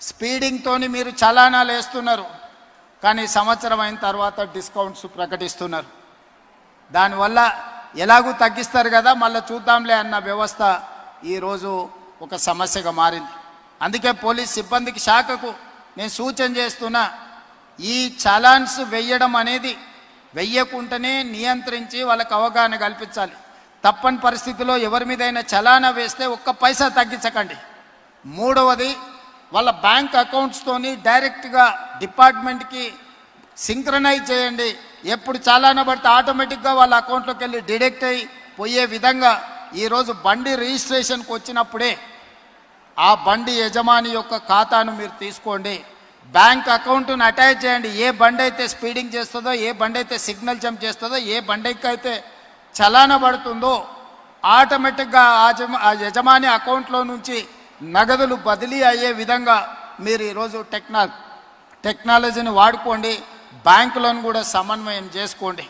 స్పీడింగ్తోని మీరు చలానాలు వేస్తున్నారు, కానీ సంవత్సరం అయిన తర్వాత డిస్కౌంట్స్ ప్రకటిస్తున్నారు. దానివల్ల ఎలాగూ తగ్గిస్తారు కదా, మళ్ళీ చూద్దాంలే అన్న వ్యవస్థ ఈరోజు ఒక సమస్యగా మారింది. అందుకే పోలీస్ సిబ్బందికి శాఖకు నేను సూచన చేస్తున్నా, ఈ చలాన్స్ వెయ్యడం అనేది వెయ్యకుంటేనే నియంత్రించి వాళ్ళకు అవగాహన కల్పించాలి. తప్పని పరిస్థితిలో ఎవరి మీదైనా చలానా వేస్తే ఒక్క పైసా తగ్గించకండి. మూడవది, వాళ్ళ బ్యాంక్ అకౌంట్స్తోని డైరెక్ట్గా డిపార్ట్మెంట్కి సింక్రనైజ్ చేయండి. ఎప్పుడు చలానా పడితే ఆటోమేటిక్గా వాళ్ళ అకౌంట్లోకి వెళ్ళి డిడక్ట్ అయ్యి పోయే విధంగా ఈరోజు బండి రిజిస్ట్రేషన్కి వచ్చినప్పుడే ఆ బండి యజమాని యొక్క ఖాతాను మీరు తీసుకోండి, బ్యాంక్ అకౌంట్ను అటాచ్ చేయండి. ఏ బండి అయితే స్పీడింగ్ చేస్తుందో, ఏ బండి అయితే సిగ్నల్ జంప్ చేస్తుందో, ఏ బండికి అయితే చలానా పడుతుందో ఆటోమేటిక్గా ఆ యజమాని అకౌంట్లో నుంచి నగదులు బదిలీ అయ్యే విధంగా మీరు ఈరోజు టెక్నాలజీని వాడుకోండి. బ్యాంకులను కూడా సమన్వయం చేసుకోండి.